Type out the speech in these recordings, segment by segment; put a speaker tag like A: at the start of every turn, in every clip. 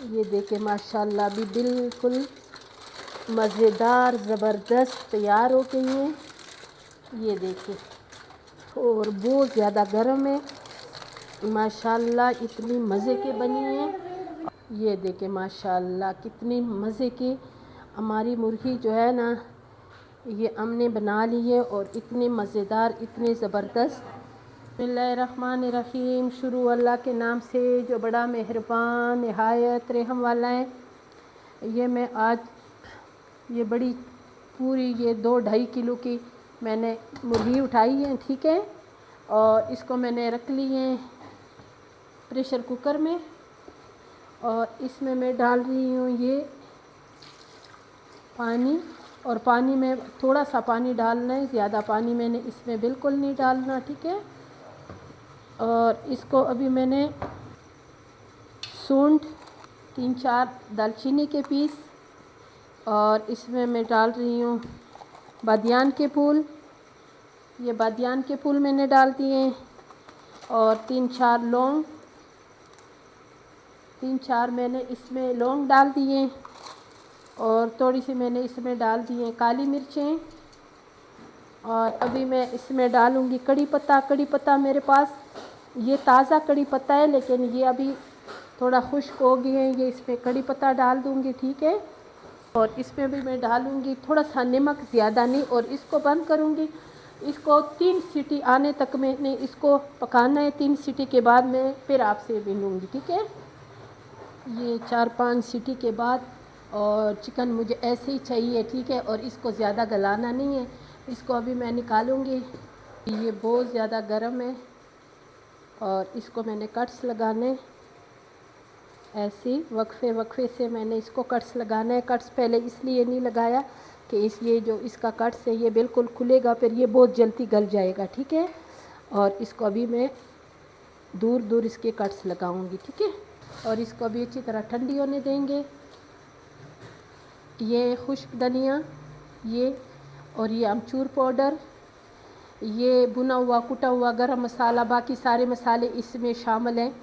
A: ये देखें माशाल्लाह भी बिल्कुल मज़ेदार ज़बरदस्त तैयार हो गई हैं। ये देखें और बहुत ज़्यादा गर्म है माशाल्लाह, इतनी मज़े की बनी है। ये देखें माशाल्लाह कितनी मज़े की हमारी मुर्गी जो है ना, ये हमने बना ली है और इतने मज़ेदार, इतने ज़बरदस्त। बिस्मिल्लाहिर्रहमानिर्रहीम। शुरू अल्लाह के नाम से जो बड़ा मेहरबान निहायत रहम वाला है। ये मैं आज ये बड़ी पूरी ये 2-2.5 किलो की मैंने मुर्गी उठाई है, ठीक है। और इसको मैंने रख ली है प्रेशर कुकर में और इसमें मैं डाल रही हूँ ये पानी। और पानी में थोड़ा सा पानी डालना है, ज़्यादा पानी मैंने इसमें बिल्कुल नहीं डालना, ठीक है। और इसको अभी मैंने सूंड 3-4 दालचीनी के पीस और इसमें मैं डाल रही हूँ बादियान के फूल। ये बादियान के फूल मैंने डाल दिए और 3-4 लौंग, 3-4 मैंने इसमें लौंग डाल दिए और थोड़ी सी मैंने इसमें डाल दी हैं काली मिर्चें। और अभी मैं इसमें डालूँगी कड़ी पत्ता। कड़ी पत्ता मेरे पास ये ताज़ा कड़ी पत्ता है, लेकिन ये अभी थोड़ा खुश्क हो गए हैं, ये इसमें कड़ी पत्ता डाल दूँगी, ठीक है। और इसमें भी मैं डालूँगी थोड़ा सा नमक, ज़्यादा नहीं। और इसको बंद करूँगी। इसको 3 सीटी आने तक मैंने इसको पकाना है। 3 सीटी के बाद मैं फिर आपसे मिलूँगी, ठीक है। ये 4-5 सीटी के बाद, और चिकन मुझे ऐसे ही चाहिए, ठीक है। और इसको ज़्यादा गलाना नहीं है। इसको अभी मैं निकालूँगी। ये बहुत ज़्यादा गर्म है और इसको मैंने कट्स लगाने, ऐसे वक्फे वक्फे से मैंने इसको कट्स लगाना है। कट्स पहले इसलिए नहीं लगाया कि ये जो इसका कट्स है ये बिल्कुल खुलेगा, फिर ये बहुत जल्दी गल जाएगा, ठीक है। और इसको अभी मैं दूर दूर इसके कट्स लगाऊंगी, ठीक है। और इसको अभी अच्छी तरह ठंडी होने देंगे। ये खुश्क धनिया, ये और ये अमचूर पाउडर, ये भुना हुआ कुटा हुआ गरम मसाला, बाकी सारे मसाले इसमें शामिल हैं।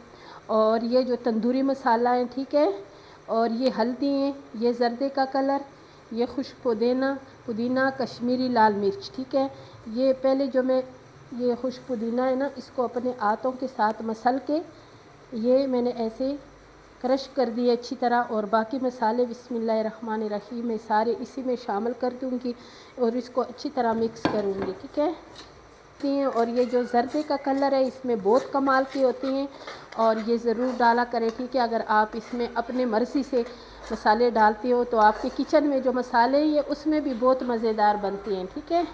A: और ये जो तंदूरी मसाला है, ठीक है। और ये हल्दी है, ये जर्दे का कलर, ये खुश्क पुदीना, कश्मीरी लाल मिर्च, ठीक है। ये पहले जो मैं ये खुश्क पुदीना है ना, इसको अपने हाथों के साथ मसल के ये मैंने ऐसे क्रश कर दिए अच्छी तरह। और बाकी मसाले बिस्मिल्लाहिर्रहमानिर्रहीम मैं सारे इसी में शामिल कर दूँगी और इसको अच्छी तरह मिक्स करूँगी, ठीक है। और ये जो जर्दे का कलर है इसमें बहुत कमाल की होती हैं और ये ज़रूर डाला करें, ठीक है। अगर आप इसमें अपने मर्ज़ी से मसाले डालते हो तो आपके किचन में जो मसाले हैं ये उसमें भी बहुत मज़ेदार बनती हैं, ठीक है।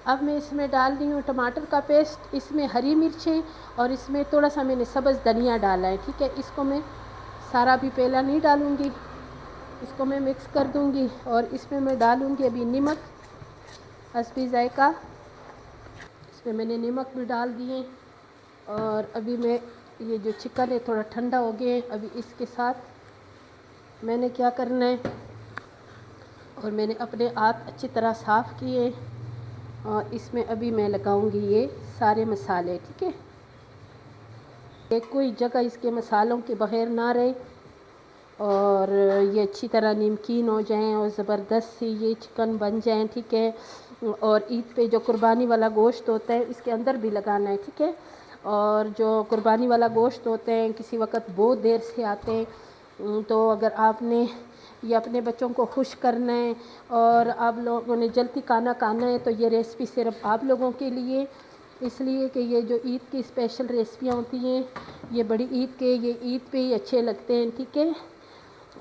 A: अब मैं इसमें डाल रही हूँ टमाटर का पेस्ट, इसमें हरी मिर्चें और इसमें थोड़ा सा मैंने सब्ज़ धनिया डाला है, ठीक है। इसको मैं सारा भी पहला नहीं डालूँगी, इसको मैं मिक्स कर दूँगी। और इसमें मैं डालूँगी अभी नमक, हस्बी जायका, इसमें मैंने नमक भी डाल दिए। और अभी मैं ये जो चिकन है थोड़ा ठंडा हो गया है, अभी इसके साथ मैंने क्या करना है, और मैंने अपने हाथ अच्छी तरह साफ़ किए और इसमें अभी मैं लगाऊंगी ये सारे मसाले, ठीक है। एक कोई जगह इसके मसालों के बगैर ना रहे और ये अच्छी तरह नमकीन हो जाएं और ज़बरदस्त सी ये चिकन बन जाएं, ठीक है। और ईद पे जो कुर्बानी वाला गोश्त होता है इसके अंदर भी लगाना है, ठीक है। और जो कुर्बानी वाला गोश्त होते हैं किसी वक्त बहुत देर से आते हैं, तो अगर आपने ये अपने बच्चों को खुश करना है और आप लोगों ने जल्दी खाना है तो ये रेसिपी सिर्फ आप लोगों के लिए, इसलिए कि ये जो ईद की स्पेशल रेसिपियाँ होती हैं ये बड़ी ईद के, ये ईद पे ही अच्छे लगते हैं, ठीक है।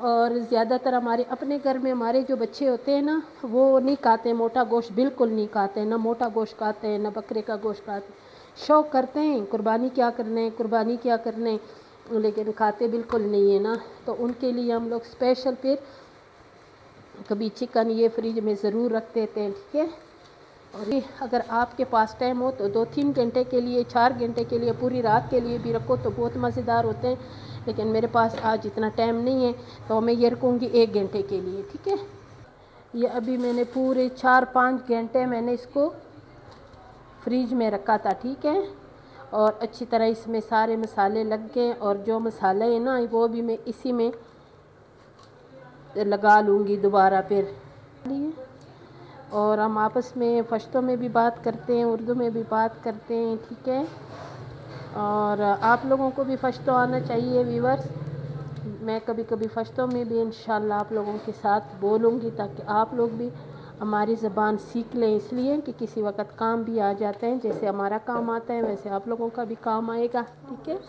A: और ज़्यादातर हमारे अपने घर में हमारे जो बच्चे होते हैं ना वो नहीं खाते मोटा गोश्त, बिल्कुल नहीं खाते, ना मोटा गोश्त खाते हैं ना बकरे का गोश्त खाते हैं। शौक़ करते हैं कुर्बानी क्या करने, लेकिन खाते बिल्कुल नहीं है ना। तो उनके लिए हम लोग स्पेशल फिर कभी चिकन ये फ्रिज में ज़रूर रख देते हैं, ठीक है। और ये अगर आपके पास टाइम हो तो 2-3 घंटे के लिए, 4 घंटे के लिए, पूरी रात के लिए भी रखो तो बहुत मज़ेदार होते हैं। लेकिन मेरे पास आज इतना टाइम नहीं है तो मैं ये रखूँगी 1 घंटे के लिए, ठीक है। ये अभी मैंने पूरे 4-5 घंटे मैंने इसको फ्रिज में रखा था, ठीक है। और अच्छी तरह इसमें सारे मसाले लग गए और जो मसाले हैं ना वो भी मैं इसी में लगा लूँगी दोबारा फिर। और हम आपस में फ़श्तों में भी बात करते हैं, उर्दू में भी बात करते हैं, ठीक है। और आप लोगों को भी फ़श्तों आना चाहिए व्यूअर्स। मैं कभी कभी फ़श्तों में भी इंशाल्लाह आप लोगों के साथ बोलूँगी ताकि आप लोग भी हमारी ज़बान सीख लें, इसलिए कि किसी वक़्त काम भी आ जाते हैं। जैसे हमारा काम आता है वैसे आप लोगों का भी काम आएगा, ठीक है।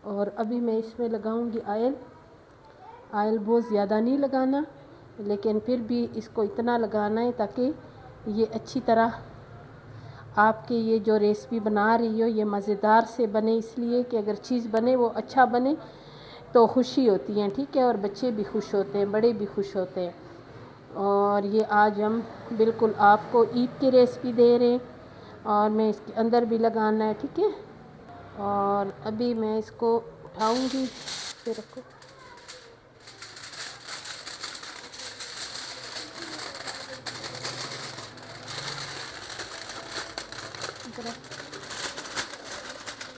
A: और अभी मैं इसमें लगाऊंगी ऑयल। ऑयल बहुत ज़्यादा नहीं लगाना, लेकिन फिर भी इसको इतना लगाना है ताकि ये अच्छी तरह आपके ये जो रेसिपी बना रही हो ये मज़ेदार से बने। इसलिए कि अगर चीज़ बने वो अच्छा बने तो खुशी होती है, ठीक है। और बच्चे भी खुश होते हैं, बड़े भी खुश होते हैं। और ये आज हम बिल्कुल आपको ईद की रेसिपी दे रहे हैं और मैं इसके अंदर भी लगाना है, ठीक है। और अभी मैं इसको उठाऊंगी, फिर रखो।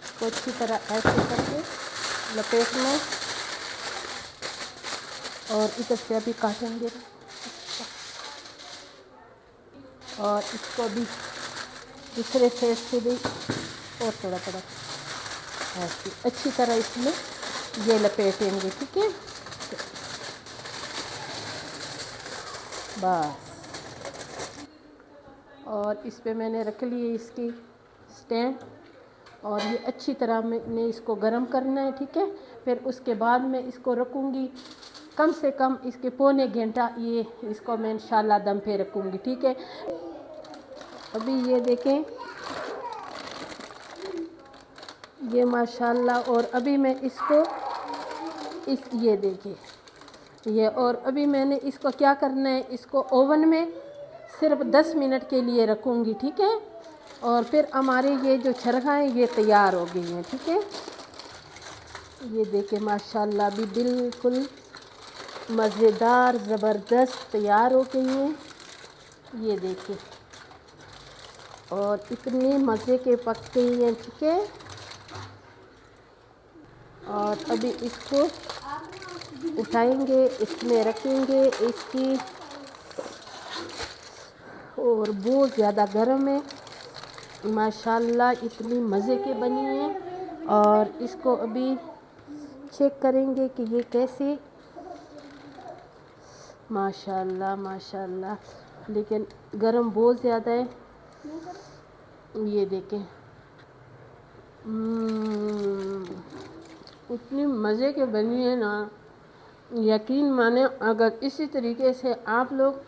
A: इसको अच्छी तरह ऐसे करके लपेटना और इधर से अभी काटेंगे और इसको भी दूसरे साइड से भी और थोड़ा थोड़ा ऐसे अच्छी तरह इसमें ये लपेटेंगे, ठीक है। बस। और इस पे मैंने रख ली है इसकी स्टैंड और ये अच्छी तरह मैंने इसको गर्म करना है, ठीक है। फिर उसके बाद मैं इसको रखूँगी कम से कम इसके पौने घंटा, ये इसको मैं इंशाल्लाह दम पे रखूँगी, ठीक है। अभी ये देखें ये माशाल्लाह। और अभी मैं इसको ये देखिए ये, और अभी मैंने इसको क्या करना है, इसको ओवन में सिर्फ 10 मिनट के लिए रखूँगी, ठीक है। और फिर हमारे ये जो चरखाएँ ये तैयार हो गई हैं, ठीक है। ये देखें माशाल्लाह भी बिल्कुल मज़ेदार ज़बरदस्त तैयार हो गई हैं, ये देखिए। और इतने मज़े के पकते हैं, ठीक है। और अभी इसको उठाएंगे, इसमें रखेंगे इसकी, और बहुत ज़्यादा गर्म है माशाल्लाह, इतनी मज़े के बनी है। और इसको अभी चेक करेंगे कि ये कैसे, माशाल्लाह माशाल्लाह, लेकिन गर्म बहुत ज़्यादा है। ये देखें इतनी मज़े के बनी है ना, यकीन माने अगर इसी तरीके से आप लोग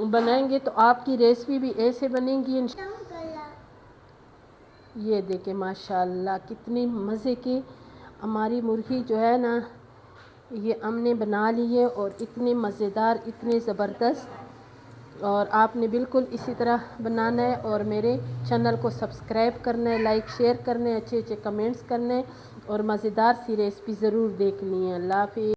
A: बनाएंगे तो आपकी रेसिपी भी ऐसे बनेगी। ये देखें माशाल्लाह कितनी मज़े की हमारी मुर्गी जो है ना ये हमने बना ली है, और इतने मज़ेदार, इतने ज़बरदस्त। और आपने बिल्कुल इसी तरह बनाना है और मेरे चैनल को सब्सक्राइब करना है, लाइक शेयर करना है, अच्छे अच्छे कमेंट्स करने हैं और मज़ेदार सी रेसिपी ज़रूर देखनी है। अल्लाह हाफ़िज़।